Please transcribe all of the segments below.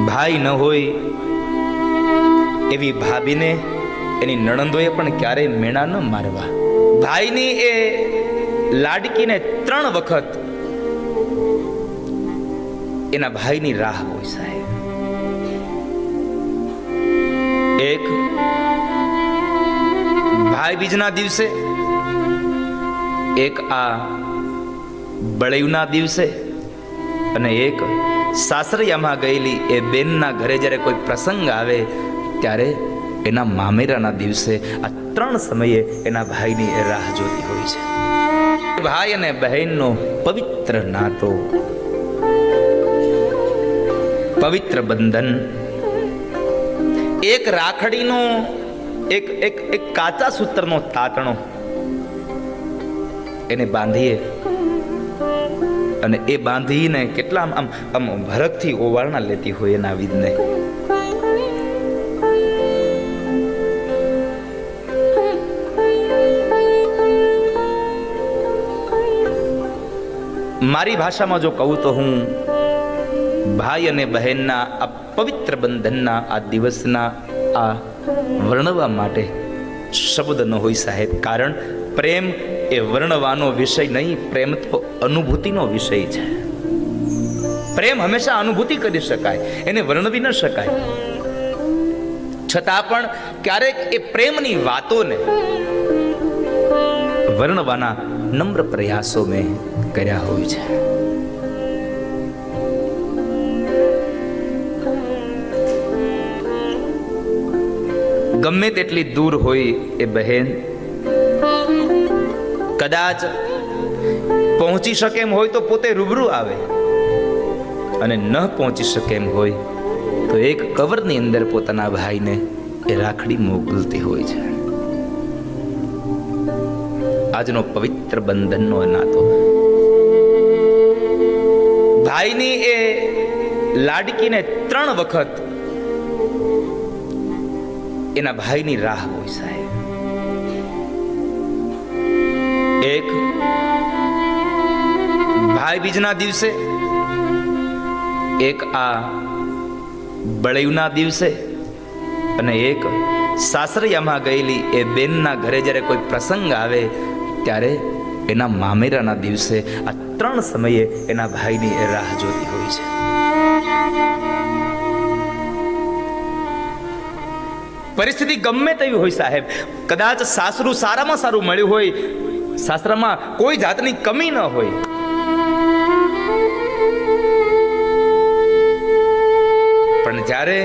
ભાઈ ન હોય એવી ભાભીને એની નણંદોએ પણ ક્યારેય મેણા ન મારવા. ભાઈની એ લાડકીને 3 વખત એના ભાઈની રાહ હોય સાહેબ. એક ભાઈ બીજના દિવસે, એક આ બળેવના દિવસે, અને એક સાસરિયામાં ગયેલી એ બેનના ઘરે જ્યારે કોઈ પ્રસંગ આવે ત્યારે એના મામેરાના દિવસે. આ 3 સમયે એના ભાઈની એ રાહ જોતી હોય છે. ભાઈ અને બહેનનો પવિત્ર નાતો, પવિત્ર બંધન. એક રાખડીનો એક કાચા સૂત્રનો તાતણો એને બાંધીએ અને એ બાંધીને કેટલા આમ ભરકથી ઓવારણા લેતી હોય એના વિધને. મારી ભાષામાં જો કહું તો હું ભાઈ અને બહેનના આ પવિત્ર બંધનના આ દિવસના આ વર્ણવા માટે શબ્દ ન હોય સાહેબ. કારણ પ્રેમ એ વર્ણવાનો વિષય નહીં, પ્રેમ તો અનુભૂતિનો વિષય છે. પ્રેમ હંમેશા અનુભૂતિ કરી શકાય, એને વર્ણવી ન શકાય. છતાં પણ ક્યારેક એ પ્રેમની વાતોને વર્ણવાના નમ્ર પ્રયાસો મેં કર્યા હોય છે. ગમે તેટલી દૂર હોય એ બહેન, કદાચ પહોંચી શકે એમ હોય તો પોતે રૂબરૂ આવે, અને ન પહોંચી શકે એમ હોય તો એક કવરની અંદર પોતાના ભાઈને એ રાખડી મોકલતી હોય છે. આજનો પવિત્ર બંધનનો નાતો. ભાઈની એ લાડકીને 3 વખત એના ભાઈની રાહ હોય સાહેબ. એક ભાઈ બીજના દિવસે, એક આ બળેવના દિવસે, અને એક સાસરિયામાં ગયેલી એ બેનના ઘરે જ્યારે કોઈ પ્રસંગ આવે ત્યારે એના મામેરાના દિવસે. આ 3 સમયે એના ભાઈની એ રાહ જોતી હોય છે. પરિસ્થિતિ ગમે તેવી હોય સાહેબ, કદાચ સાસરું સારામાં સારું મળ્યું હોય, સાસરામાં કોઈ જાતની કમી ન હોય, પણ જ્યારે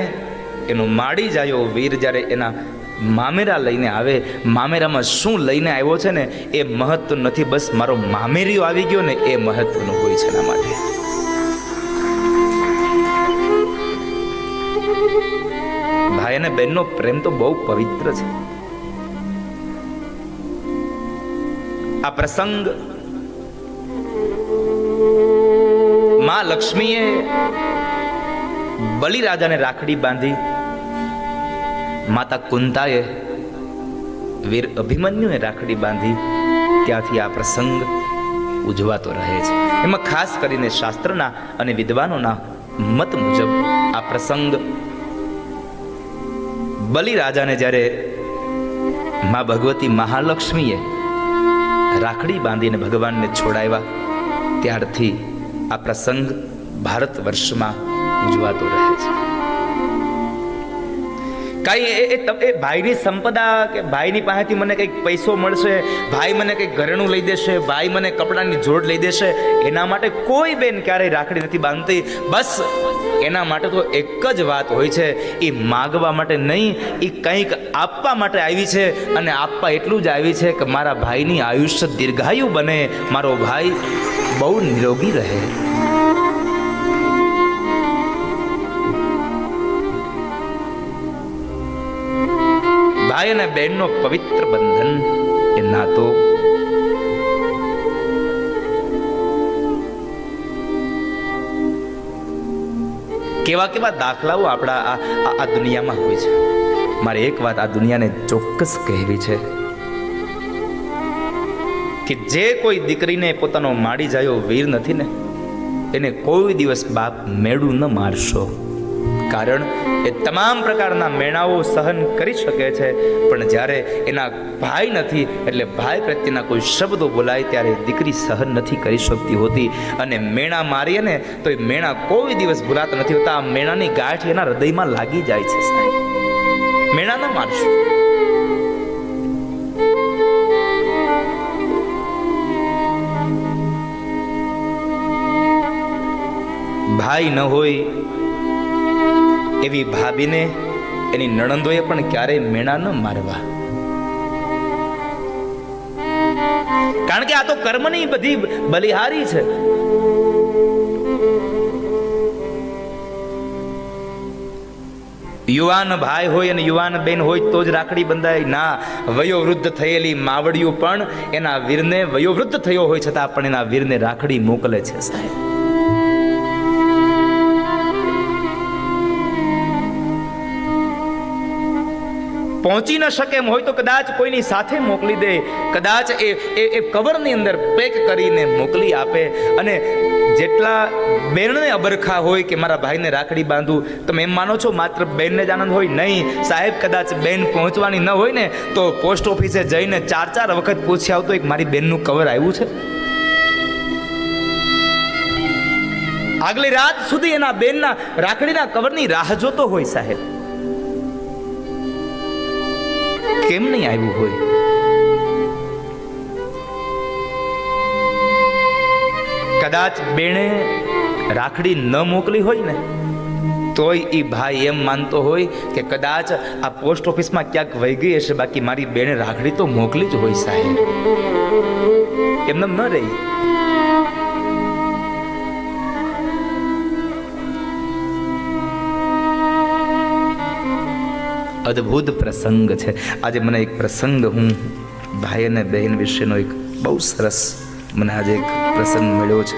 એનો માડી જાયો વીર જ્યારે એના મામેરા લઈને આવે, મામેરામાં શું લઈને આવ્યો છે ને એ મહત્વ નથી, બસ મારો મામેરીઓ આવી ગયો ને એ મહત્વનું હોય છે. એના માટે ભાઈ અને બહેનનો પ્રેમ તો બહુ પવિત્ર છે. આ પ્રસંગ માં લક્ષ્મીએ બલિરાજાને રાખડી બાંધી, માતા કુંતાએ વીર અભિમન્યુને રાખડી બાંધી, ત્યાંથી આ પ્રસંગ ઉજવાતો રહે છે. એમાં ખાસ કરીને શાસ્ત્રના અને વિદ્વાનોના મત મુજબ આ પ્રસંગ બલિરાજાને જ્યારે માં ભગવતી મહાલક્ષ્મીએ રાખડી બાંધીને ભગવાનને છોડાવ્યા ત્યારથી આ પ્રસંગ ભારત વર્ષમાં ઉજવાતો રહે છે. કઈ એ ભાઈની સંપદા કે ભાઈની પાસેથી મને કંઈક પૈસો મળશે, ભાઈ મને કંઈક ઘરેણું લઈ દેશે, ભાઈ મને કપડાની જોડ લઈ દેશે, એના માટે કોઈ બેન ક્યારેય રાખડી નથી બાંધતી. બસ એના માટે તો એક જ વાત હોય છે, એ માગવા માટે નહીં, એ કંઈક આપવા માટે આવી છે. અને આપવા એટલું જ આવી છે કે મારા ભાઈની આયુષ્ય દીર્ઘાયુ બને, મારો ભાઈ બહુ નિરોગી રહે. ભાઈ અને બહેનનો પવિત્ર બંધન એ નાતો. કેવા કેવા દાખલાઓ આપણા આ દુનિયામાં હોય છે. મારે એક વાત આ દુનિયાને ચોક્કસ કહેવી છે કે જે કોઈ દીકરીને પોતાનો માડી જાયો વીર નથી ને, એને કોઈ દિવસ બાપ મેળું ન મારશો, કારણ એ તમામ પ્રકારના મેણાઓ સહન કરી શકે છે, પણ જ્યારે એના ભાઈ નથી એટલે ભાઈ પ્રત્યેના કોઈ શબ્દો બોલાય ત્યારે દીકરી સહન નથી કરી શકતી હોતી. અને મેણા મારીએ ને તો એ મેણા કોઈ દિવસ ભૂલાતા નથી હોતા. આ મેણાની ગાંઠ એના હૃદયમાં લાગી જાય છે. સાહેબ, મેણા ન મારશું. ભાઈ ન હોય એવી ભાભીને એની નણંદોએ પણ ક્યારેય મેણા ન મારવા. કારણ કે આ તો કર્મની બધી બલિહારી છે. યુવાન ભાઈ હોય અને યુવાન બેન હોય તો જ રાખડી બંધાય ના. વયોવૃદ્ધ થયેલી માવડિયું પણ એના વીરને, વયોવૃદ્ધ થયો હોય છતાં પણ એના વીરને રાખડી મોકલે છે. સાહેબ, પહોંચી ન શકે એમ હોય તો કદાચ કોઈની સાથે મોકલી દે, કદાચ એ કવરની અંદર પેક કરીને મોકલી આપે. અને જેટલા બેનને અબરખા હોય કે મારા ભાઈને રાખડી બાંધું, તમે એમ માનો છો માત્ર બેનને જ આનંદ હોય? નહીં સાહેબ, કદાચ બેન પહોંચવાની ન હોય ને તો પોસ્ટ ઓફિસે જઈને 4 વખત પૂછી આવતો એક મારી બેનનું કવર આવ્યું છે. આગલી રાત સુધી એના બેનના રાખડીના કવરની રાહ જોતો હોય. સાહેબ, કેમ નહીં આવ્યું હોય? કદાચ બેણે રાખડી ન મોકલી હોય ને તોય એ ભાઈ એમ માનતો હોય કે કદાચ આ પોસ્ટ ઓફિસમાં ક્યાંક વહી ગઈ હશે, બાકી મારી બેને રાખડી તો મોકલી જ હોય. સાહેબ, એમને ન રહી. અદ્ભુત પ્રસંગ છે. આજે મને એક પ્રસંગ, હું ભાઈ અને બહેન વિશેનો એક બહુ સરસ મને આજે એક પ્રસંગ મળ્યો છે,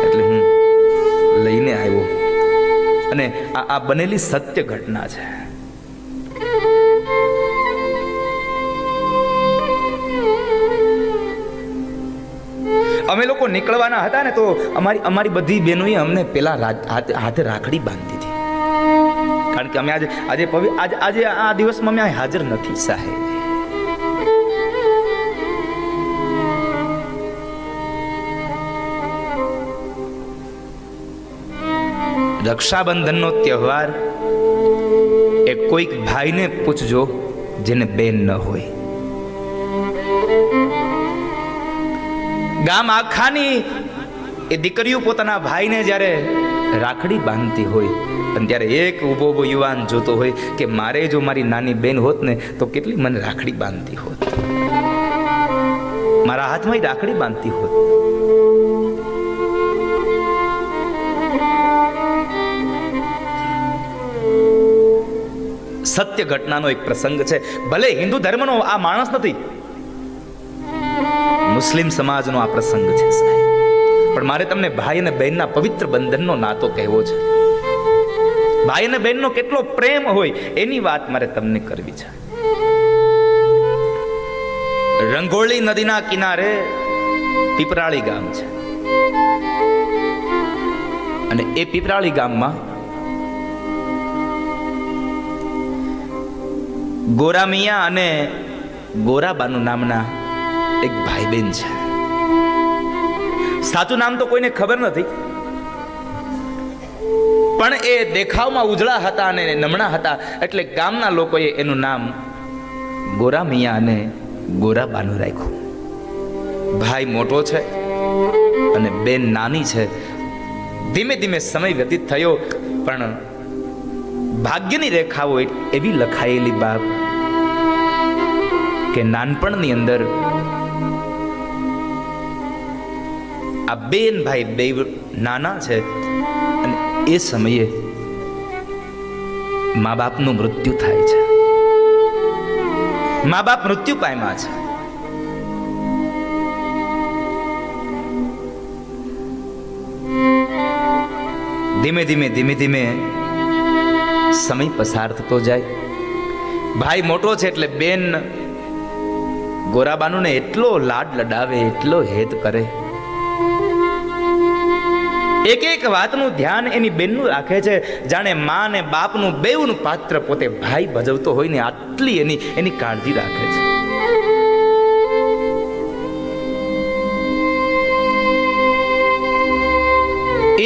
એટલે હું લઈને આવ્યો. અને આ બનેલી સત્ય ઘટના છે. અમે લોકો નીકળવાના હતા ને તો અમારી બધી બહેનોએ અમને પેલા હાથે રાખડી બાંધી હતી. કારણ કે અમે આજે આ દિવસમાં અમે હાજર નથી. સાહેબ, રક્ષાબંધનનો તહેવાર એ કોઈક ભાઈને પૂછજો જેને બેન ન હોય. ગામ આખાની એ દીકરીઓ પોતાના ભાઈને જ્યારે રાખડી બાંધતી હોય અને ત્યારે એક ઊભો યુવાન જોતો હોય કે મારે જો મારી નાની બેન હોત ને તો કેટલી મને રાખડી બાંધતી હોત, મારા હાથમાં રાખડી બાંધતી હોત. સત્ય ઘટનાનો એક પ્રસંગ છે. ભલે હિન્દુ ધર્મનો આ માણસ નથી, મુસ્લિમ સમાજનો આ પ્રસંગ છે. સાહેબ, પણ મારે તમને ભાઈ અને બહેનના પવિત્ર બંધનનો નાતો કહેવો છે. ભાઈ અને બહેનનો કેટલો પ્રેમ હોય એની વાત મારે તમને કરવી છે. રંગોળી નદીના કિનારે પીપરાળી ગામ છે અને એ પીપરાળી ગામમાં ગોરા મિયા અને ગોરાબાનુ નામના એક ભાઈ બહેન છે. સાચું નામ તો કોઈને ખબર નથી, પણ એ દેખાવમાં ઉજળા હતા અને નમણા હતા એટલે ગામના લોકોએ એનું નામ ગોરા મિયા અને ગોરાબાનુ રાખ્યું. ભાઈ મોટો છે અને બેન નાની છે. ધીમે ધીમે સમય વ્યતીત થયો, પણ ભાગ્યની રેખાઓ એવી લખાયેલી બાપ કે નાનપણની અંદર આ બેન ભાઈ બે નાના છે અને એ સમયે મા બાપનું મૃત્યુ થાય છે. મા બાપ મૃત્યુ પામ્યા છે. ધીમે ધીમે સમય પસાર થતો જાય. ભાઈ મોટો છે એટલે બેન ગોરાબાનુને એટલો લાડ લડાવે, એટલો હેત કરે. એક એક વાતનું ધ્યાન એની બેનનું રાખે છે, જાણે મા ને બાપનું બેવનું પાત્ર પોતે ભાઈ ભજવતો હોય ને આટલી એની કાળજી રાખે છે.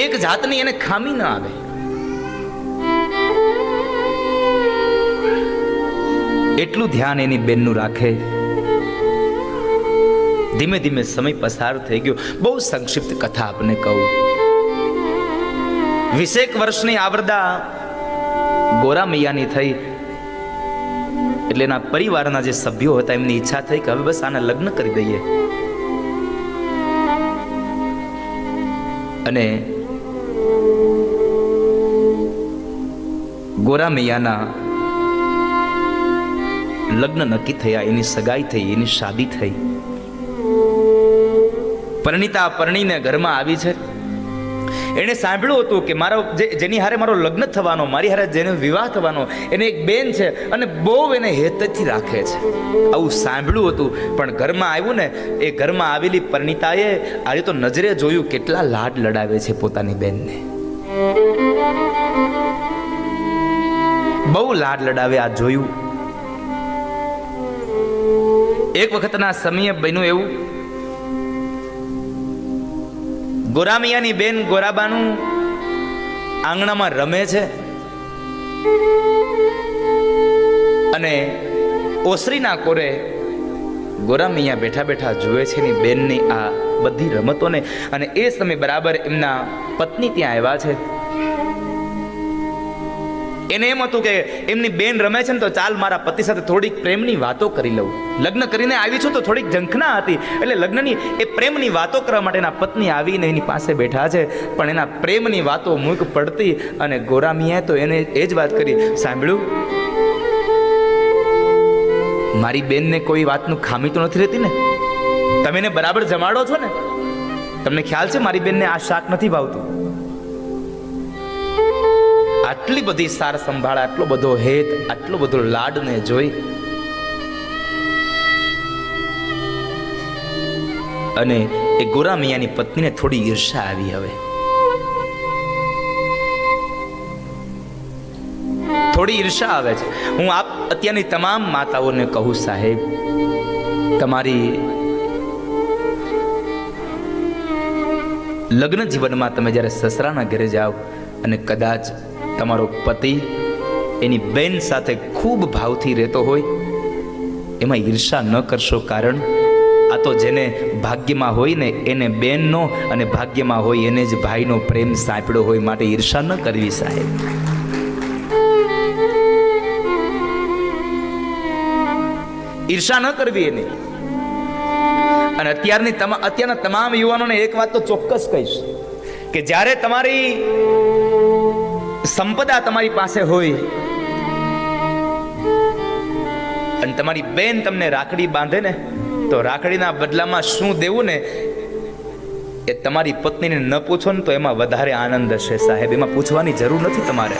એક જાતની એને ખામી ન આવે. એટલું ધ્યાન એની બેનનું રાખે. ધીમે ધીમે સમય પસાર થઈ ગયો. બહુ સંક્ષિપ્ત કથા આપને કહું. 20 વર્ષની આવરદા ગોરા મૈયાની થઈ એટલે એના પરિવારના જે સભ્યો હતા એમની ઈચ્છા થઈ કે હવે બસ આના લગ્ન કરી દઈએ. અને ગોરા મૈયાના લગ્ન નક્કી થયા, એની સગાઈ થઈ, એની શાદી થઈ. પરણિતા પરણીને ઘરમાં આવી છે. એણે સાંભળ્યું હતું કે મારો જેની હારે મારો લગ્ન થવાનો, મારી હારે જેનો વિવાહ થવાનો, એને એક બેન છે અને બહુ એને હેતથી રાખે છે. આવું સાંભળ્યું હતું. પણ ઘરમાં આવ્યું ને, એ ઘરમાં આવેલી પરણિતાએ આજે તો નજરે જોયું કેટલા લાડ લડાવે છે પોતાની બેનને. બહુ લાડ લડાવે. આ જોયું. એક વખતના સમયે બન્યું એવું, ગોરામિયાની બેન ગોરાબાનું આંગણામાં રમે છે અને ઓસરીના કોરે ગોરામિયા બેઠા બેઠા જુએ છે એની બેનની આ બધી રમતોને. અને એ સમય બરાબર એમના પત્ની ત્યાં આવ્યા છે. એને એમ હતું કે એમની બેન રમે છે ને તો ચાલ મારા પતિ સાથે થોડીક પ્રેમની વાતો કરી લઉં. લગ્ન કરીને આવી છું તો થોડીક ઝંખના હતી એટલે લગ્નની એ પ્રેમની વાતો કરવા માટે એના પત્ની આવીને એની પાસે બેઠા છે. પણ એના પ્રેમની વાતો મૂક પડતી અને ગોરામિયાએ તો એને એ જ વાત કરી, સાંભળ્યું, મારી બેનને કોઈ વાતનું ખામી તો નથી રહેતી ને? તમે એને બરાબર જમાડો છો ને? તમને ખ્યાલ છે મારી બેનને આ શાક નથી ભાવતું? આટલી બધી સાર સંભાળ, આટલો બધો હેત, આટલો બધો લાડને જોઈ અને એ ગોરા મિયાની પત્નીને થોડી ઈર્ષા આવી. હવે થોડી ઈર્ષા આવે છે. હું આપ અત્યારની તમામ માતાઓને કહું, સાહેબ, તમારી લગ્ન જીવનમાં તમે જ્યારે સસરાના ઘરે જાઓ અને કદાચ તમારો પતિ એની બેન સાથે ખૂબ ભાવથી રહેતો હોય, એમાં ઈર્ષા ન કરશો. કારણ આ તો જેને ભાગ્યમાં હોય ને એને બેનનો, અને ભાગ્યમાં હોય એને જ ભાઈનો પ્રેમ સાંપડ્યો હોય. માટે ઈર્ષા ન કરવી સાહેબ. ઈર્ષા ન કરવી એને. અને અત્યારના તમામ યુવાનોને એક વાત તો ચોક્કસ કહીશ કે જ્યારે તમારી સંપદા તમારી પાસે હોય અને તમારી બેન તમને રાખડી બાંધે ને, તો રાખડીના બદલામાં શું દેવું ને એ તમારી પત્નીને ન પૂછો ને તો એમાં વધારે આનંદ હશે સાહેબ. એમાં પૂછવાની જરૂર નથી તમારે.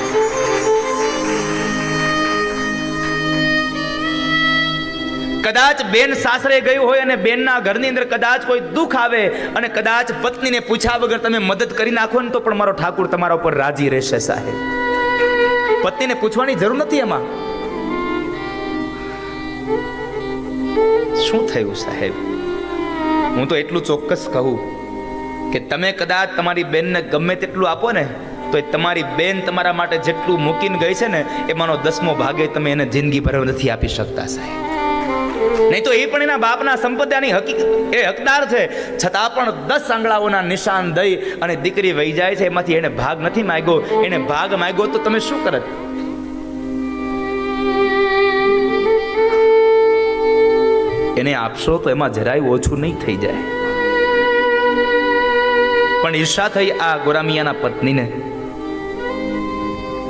કદાચ બેન સાસરે ગયું હોય અને બેનના ઘરની અંદર કદાચ કોઈ દુઃખ આવે અને કદાચ પત્નીને પૂછ્યા વગર તમે મદદ કરી નાખો ને તો પણ મારો ઠાકુર તમારા ઉપર રાજી રહેશે સાહેબ. પત્નીને પૂછવાની જરૂર નથી એમાં. શું થયું સાહેબ? હું તો એટલું ચોક્કસ કહું કે તમે કદાચ તમારી બેનને ગમે તેટલું આપો ને તો એ તમારી બેન તમારા માટે જેટલું મૂકીને ગઈ છે ને એમાંનો 10મો ભાગે તમે એને જિંદગી ભર નથી આપી શકતા સાહેબ. નહીં તો એ પણ એના બાપના સંપદાની હકદાર છે, છતાં પણ 10 આંગળાઓના નિશાન દઈ અને દીકરી વહી જાય છે. એમાંથી એને ભાગ નથી માંગ્યો. એને ભાગ માંગ્યો તો તમે શું કરત? એને આપશો તો એમાં જરાય ઓછું નહીં થઈ જાય. પણ ઈર્ષા થઈ આ ગોરામિયાના પત્નીને.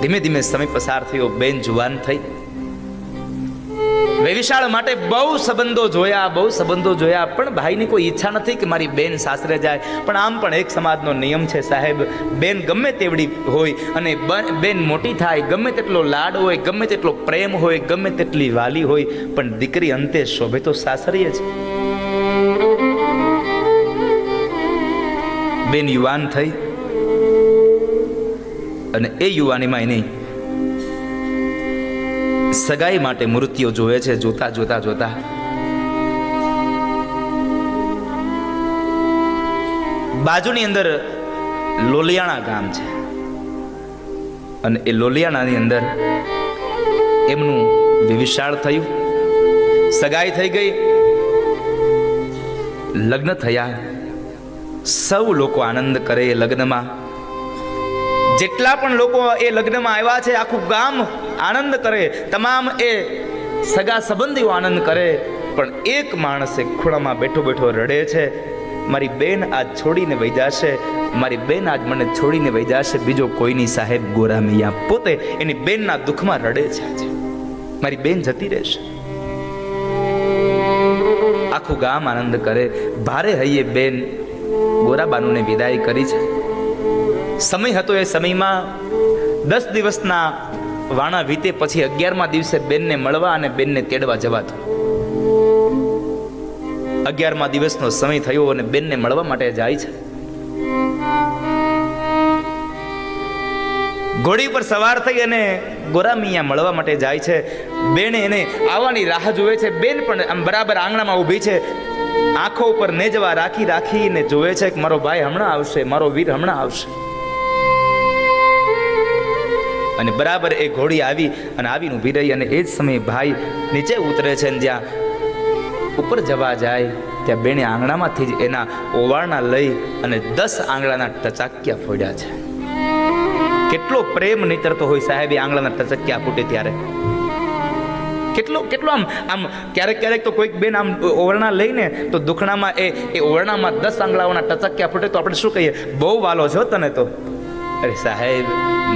ધીમે ધીમે સમય પસાર થયો. બેન જુવાન થઈ. વેવિશાળ માટે બહુ સંબંધો જોયા પણ ભાઈની કોઈ ઈચ્છા નથી કે મારી બેન સાસરે જાય. પણ આમ પણ એક સમાજનો નિયમ છે સાહેબ, બેન ગમે તેવડી હોય અને બેન મોટી થાય, ગમે તેટલો લાડ હોય, ગમે તેટલો પ્રેમ હોય, ગમે તેટલી વાલી હોય, પણ દીકરી અંતે શોભે તો સાસરીએ જ. બેન યુવાન થઈ અને એ યુવાનીમાં એની સગાઈ માટે મૂર્તિઓ જોવે છે. જોતા જોતા જોતા બાજુની અંદર લોલિયાણા ગામ છે અને એ લોલિયાણાની અંદર એમનું વિવિશાળ થયું, સગાઈ થઈ ગઈ, લગ્ન થયા. સૌ લોકો આનંદ કરે એ લગ્નમાં. જેટલા પણ લોકો એ લગ્નમાં આવ્યા છે આખું ગામ આનંદ કરે, તમામ એ સગા સંબંધીઓ આનંદ કરે. પણ એક માણસ એક ખૂણામાં બેઠો બેઠો રડે છે, મારી બેન આજ છોડીને વહી જશે, મારી બેન આજ મને છોડીને વહી જશે. બીજો કોઈની સાહેબ ગોરા મિયા પોતે એની બેનના દુઃખમાં રડે છે. આજે મારી બેન જતી રહેશે. આખું ગામ આનંદ કરે. ભારે હૈયે બેન ગોરાબાનુને વિદાય કરી છે. સમય હતો, એ સમયમાં 10 દિવસના વાણા વીતે પછી 11મા દિવસે બેનને મળવા અને બેનને તેડવા જવાતું. 11મા દિવસનો સમય થયો અને બેનને મળવા માટે જાય છે. ઘોડી પર સવાર થઈ અને ગોરા મિયા મળવા માટે જાય છે. બેન એને આવવાની રાહ જોવે છે. બેન પણ આમ બરાબર આંગણામાં ઊભી છે, આંખો ઉપર નેજવા રાખી રાખીને જોવે છે કે મારો ભાઈ હમણાં આવશે, મારો વીર હમણાં આવશે. અને બરાબર એ ઘોડી આવી અને આવીને ઊભી રહી અને એ જ સમયે ભાઈ નીચે ઉતરે છે. અને જ્યાં ઉપર જવા જાય ત્યાં બેને આંગણામાંથી જ એના ઓવાળના લઈ અને 10 આંગળાના ટચાક્યા ફોડ્યા છે. કેટલો પ્રેમ નીતરતો હોય સાહેબ એ આંગળાના ટચક્યા ફૂટે ત્યારે. કેટલો કેટલો આમ આમ ક્યારેક ક્યારેક તો કોઈક બેન આમ ઓવરણા લઈને તો દુખણામાં એ ઓવરણામાં 10 આંગળાઓના ટચક્યા ફૂટે તો આપણે શું કહીએ, બહુ વાલો છો તને તો. અરે સાહેબ,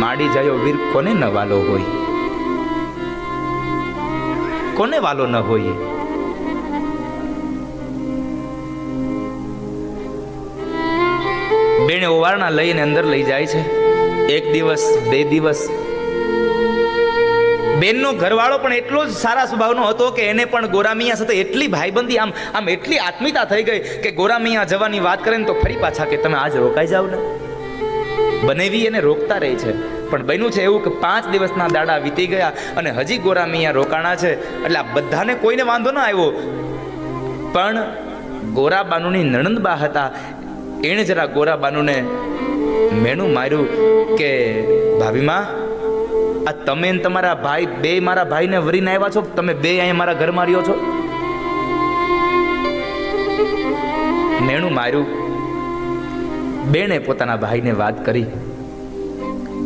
માડી જાયો વીર કોને ન વાલો હોય, કોને વાલો ન હોય. બેને ઓવારણા લઈને અંદર લઈ જાય છે. 1 દિવસ 2 દિવસ બેનનો ઘરવાળો પણ એટલો જ સારા સ્વભાવનો હતો કે એને પણ ગોરામિયા સાથે એટલી ભાઈબંધી આમ એટલી આત્મીયતા થઈ ગઈ કે ગોરામિયા જવાની વાત કરે ને તો ફરી પાછા કે તમે આજ રોકાઈ જાવ ને. બનેવી એને રોકતા રહી છે. પણ બન્યું છે એવું કે 5 દિવસના દાડા વીતી ગયા અને હજી ગોરામિયા રોકાણા છે. એટલે આ બધાને કોઈને વાંધો ન આવ્યો, પણ ગોરાબાનુની નણંદબા હતા, એણે જરા ગોરાબાનુને મેણું માર્યું કે ભાભીમાં, આ તમે ને તમારા ભાઈ બે મારા ભાઈને વરીને આવ્યા છો, તમે બે અહીંયા મારા ઘરમાં રહ્યો છો. મેણું માર્યું. બેને પોતાના ભાઈને વાત કરી.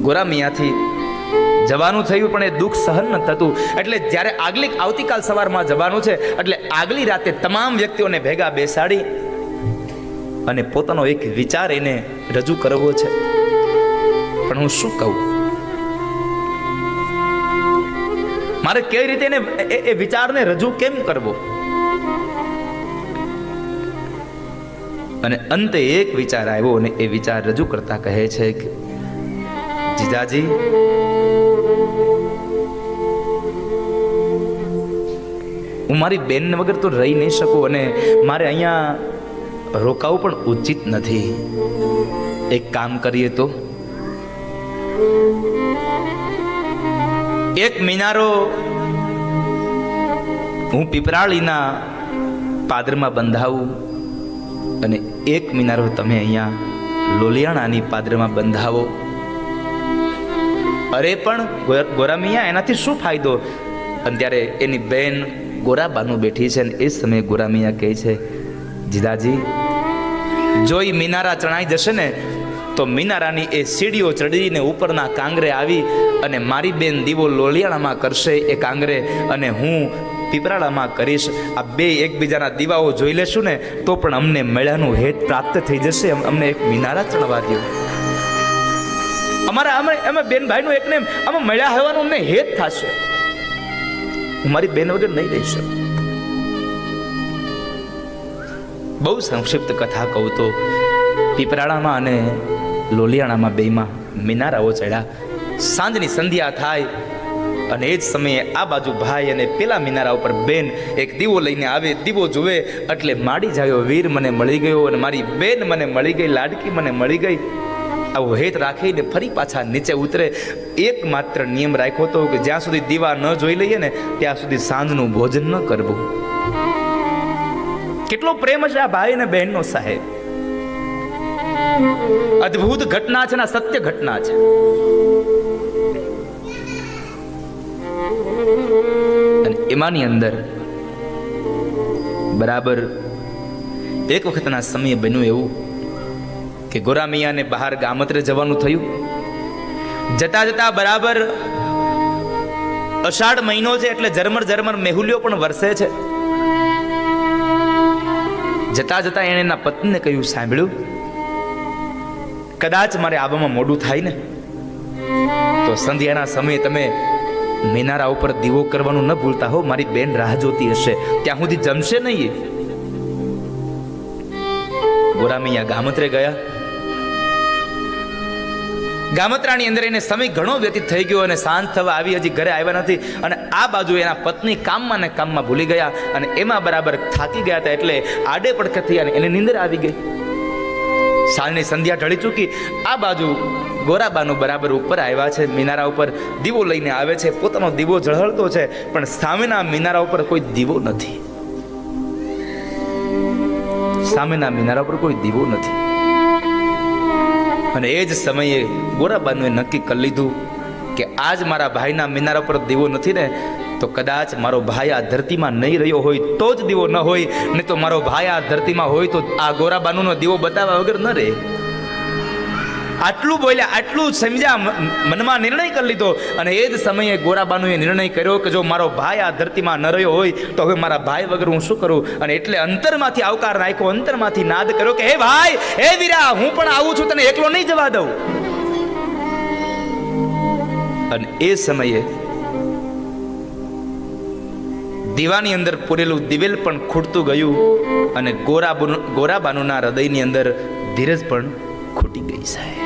ગોરામિયાથી જવાનું થયું પણ એ દુઃખ સહન ન થતું. એટલે જ્યારે આવતીકાલ સવારમાં જવાનું છે એટલે આગલી રાતે તમામ વ્યક્તિઓને ભેગા બેસાડી અને પોતાનો એક વિચાર એને રજૂ કરવો છે. પણ હું શું કહું, મારે કઈ રીતે એ વિચારને રજૂ કેમ કરવો. અને અંતે એક વિચાર આવ્યો અને એ વિચાર રજૂ કરતા કહે છે કે જીજાજી, હું મારી બેન વગર તો રહી નહીં શકું અને મારે અહીંયા રોકાવું પણ ઉચિત નથી. એક કામ કરીએ તો એક મિનારો હું પીપરાળીના પાદરમાં બંધાવું અને એક મિનારો તમે અહીંયા લોલિયાણાની પાદરમાં બંધાવો. અરે પણ ગોરામિયા, એનાથી શું ફાયદો? અને ત્યારે એની બેન ગોરાબાનું બેઠી છે અને એ સમયે ગોરામિયા કહે છે, જીજાજી, જો એ મિનારા ચણાઈ જશે ને તો મિનારાની એ સીડીઓ ચડીને ઉપરના કાંગરે આવી અને મારી બેન દીવો લોલિયાણામાં કરશે એ કાંગરે અને હું પીપરાળામાં કરીશ. આ બે એકબીજાના દીવાઓ જોઈ લેશું ને તો પણ અમને મેળાનું હેત પ્રાપ્ત થઈ જશે. અમને એક મિનારા ચણવા દો. અમે બેન ભાઈનું એકને અમે મળ્યા હોવાનું અમને હેત થશે. હું મારી બેન વગર નહીં રહી શકું. બહુ સંક્ષિપ્ત કથા કહું તો પીપરાળામાં અને લોલિયાણામાં બેમાં મિનારાઓ ચડ્યા. સાંજની સંધ્યા થાય અને એ જ સમયે આ બાજુ ભાઈ અને પેલા મિનારા ઉપર બેન એક દીવો લઈને આવે. દીવો જુએ એટલે માડી જાયો વીર મને મળી ગયો અને મારી બેન મને મળી ગઈ, લાડકી મને મળી ગઈ. આવો હેત રાખીને ફરી પાછા નીચે ઉતરે. એકમાત્ર નિયમ રાખ્યો હતો કે જ્યાં સુધી દીવા ન જોઈ લઈએ ને ત્યાં સુધી સાંજનું ભોજન ન કરવું. કેટલો પ્રેમ છે આ ભાઈ અને બહેનનો સાહેબ. અદ્ભુત ઘટના છે ને સત્ય ઘટના છે. અને એમાંની અંદર બરાબર એક વખતના સમયે બન્યું એવું કે ગોરા મિયાને બહાર ગામત્રે જવાનું થયું. જતા જતા બરાબર અષાઢ મહિનો છે એટલે ઝરમર મેહુલિયો પણ વરસે છે. જતા જતા એણે એના પત્નીને કહ્યું, સાંભળ્યું, કદાચ મારે આવવામાં મોડું થાય ને તો સંધ્યાના સમયે તમે મિનારા ઉપર દીવો કરવાનું ન ભૂલતા હો. મારી બેન રાહ જોતી હશે, ત્યાં સુધી જમશે નહીં. ગોરામૈયા ગામત્રે ગયા. ગામત્રાની અંદર એને સમય ઘણો વ્યતીત થઈ ગયો અને સાંજ થવા આવી, હજી ઘરે આવ્યા નથી. અને આ બાજુ એના પત્ની કામમાં ને કામમાં ભૂલી ગયા અને એમાં બરાબર થાકી ગયા હતા એટલે આડે પડખે થઈ અને એને નીંદર આવી ગઈ. સાંજની સંધ્યા ઢળી ચૂકી. આ બાજુ ગોરાબાનું બરાબર ઉપર આવ્યા છે, મિનારા ઉપર દીવો લઈને આવે છે. પોતાનો દીવો ઝળહળતો છે પણ સામેના મિનારા ઉપર કોઈ દીવો નથી. સામેના મિનારા ઉપર કોઈ દીવો નથી. અને એ જ સમયે ગોરાબાનુએ નક્કી કરી લીધું કે આજ મારા ભાઈના મિનારા પર દીવો નથી ને તો કદાચ મારો ભાઈ આ ધરતીમાં નહીં રહ્યો હોય તો જ દીવો ન હોય, નહીં તો મારો ભાઈ આ ધરતીમાં હોય તો આ ગોરાબાનુનો દીવો બતાવ્યા વગર ન રહે. આટલું બોલ્યા, આટલું સમજ્યા, મનમાં નિર્ણય કરી લીધો. અને એ જ સમયે ગોરાબાનુએ નિર્ણય કર્યો કે જો મારો ભાઈ આ ધરતીમાં ન રહ્યો હોય તો હવે મારા ભાઈ વગર હું શું કરું. અને એટલે અંતરમાંથી આવકાર નાખ્યો, અંતરમાંથી નાદ કર્યો કે હે ભાઈ, હે વીરા, હું પણ આવું છું, તને એકલો નહીં જવા દઉં. અને એ સમયે દીવાની અંદર પૂરેલું દિવેલ પણ ખૂટતું ગયું અને ગોરાબાનુના હૃદયની અંદર ધીરજ પણ ખૂટી ગઈ. સાહેબ,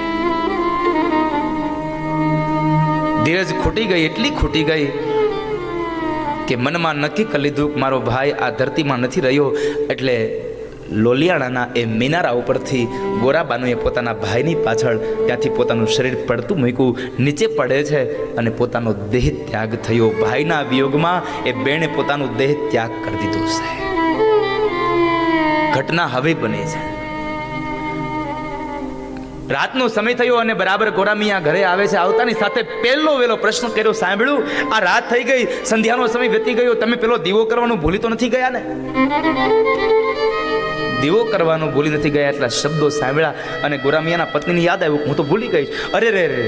ધીરજ ખૂટી ગઈ, એટલી ખૂટી ગઈ કે મનમાં નક્કી કરી લીધું કે મારો ભાઈ આ ધરતીમાં નથી રહ્યો. એટલે લોલિયાણાના એ મિનારા ઉપરથી ગોરાબાનુએ પોતાના ભાઈની પાછળ ત્યાંથી પોતાનું શરીર પડતું મૂક્યું. નીચે પડે છે અને પોતાનો દેહ ત્યાગ થયો. ભાઈના વિયોગમાં એ બેને પોતાનું દેહ ત્યાગ કરી દીધો. સાહેબ, ઘટના હવે બને છે. રાતનો સમય થયો અને બરાબર ગોરામિયા ઘરે આવે છે. આવતાની સાથે પહેલો વેલો પ્રશ્ન કર્યો, સાંભળ્યું, આ રાત થઈ ગઈ, સંધ્યાનો સમય વીતી ગયો, તમે પેલો દીવો કરવાનું ભૂલી તો નથી ગયા ને? દીવો કરવાનું ભૂલી નથી ગયા એટલા શબ્દો સાંભળ્યા અને ગોરામિયાના પત્નીને યાદ આવ્યું, હું તો ભૂલી ગઈ. અરે રે રે,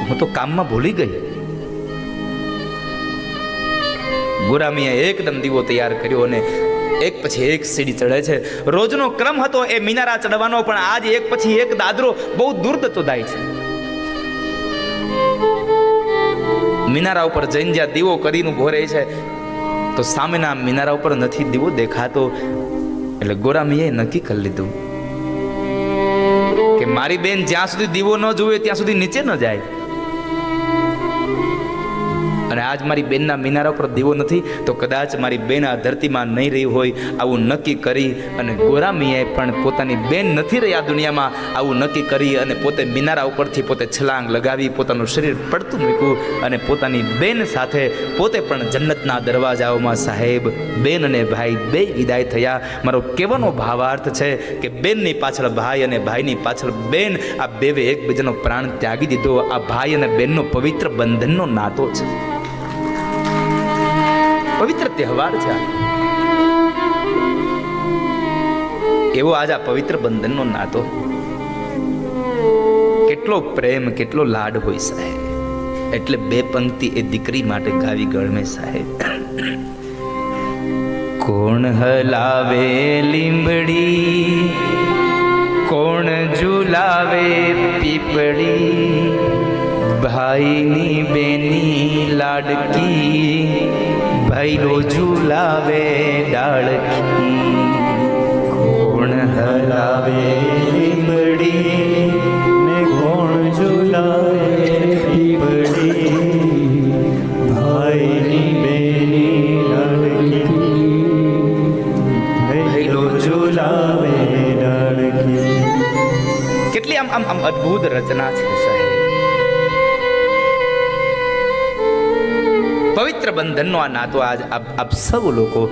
હું તો કામમાં ભૂલી ગઈ. ગોરામિયાએ એકદમ દીવો તૈયાર કર્યો અને એક પછી એક સીડી ચડે છે. રોજનો ક્રમ હતો એ મિનારા ચડવાનો, પણ આજ એક પછી એક દાદરો બહુ દૂર જતો જાય છે. મિનારા ઉપર જઈને જ્યાં દીવો કરીને ઉભો રહે છે તો સામેના મિનારા ઉપર નથી દીવો દેખાતો. એટલે ગોરામિયાએ નક્કી કરી લીધું કે મારી બેન જ્યાં સુધી દીવો ન જોવે ત્યાં સુધી નીચે ન જાય. અને આજ મારી બેનના મિનારા પર દીવો નથી તો કદાચ મારી બેન આ ધરતીમાં નહીં રહી હોય. આવું નક્કી કરી અને ગોરામિયાએ પણ પોતાની બેન નથી રહી આ દુનિયામાં આવું નક્કી કરી અને પોતે મિનારા ઉપરથી પોતે છલાંગ લગાવી પોતાનું શરીર પડતું મૂક્યું અને પોતાની બેન સાથે પોતે પણ જન્નતના દરવાજાઓમાં સાહેબ બેન અને ભાઈ બે વિદાય થયા. મારો કહેવાનો ભાવાર્થ છે કે બેનની પાછળ ભાઈ અને ભાઈની પાછળ બેન, આ બેવે એકબીજાનો પ્રાણ ત્યાગી દીધો. આ ભાઈ અને બેનનો પવિત્ર બંધનનો નાતો છે, પવિત્ર તહેવાર છે. એવો આજ આ પવિત્ર બંધનનો નાતો, કેટલો પ્રેમ, કેટલો લાડ હોય સાહેબ. એટલે બે પંક્તિ એ દીકરી માટે ગાવી ગળમે સાહેબ. કોણ હલાવે લીંબડી, કોણ ઝુલાવે પીપળી, ભાઈની બેની લાડકી, ભાઈલો ઝુલાવે ડાળકી. કોણ હલાવે લીંબડી ને કોણ ઝુલાવે પીપળી, ભાઈની બેની લાડકી, ભાઈલો ઝુલાવે ડાળકી. કેટલી આમ છે સાહેબ. પવિત્ર બંધનનો આ નાતો આજ આપ સૌ લોકો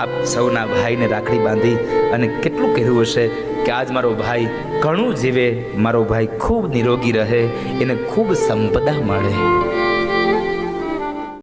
આપ સૌના ભાઈને રાખડી બાંધી અને કેટલું કહેવું હશે કે આજ મારો ભાઈ ઘણું જીવે, મારો ભાઈ ખૂબ નિરોગી રહે, એને ખૂબ સંપદા મળે.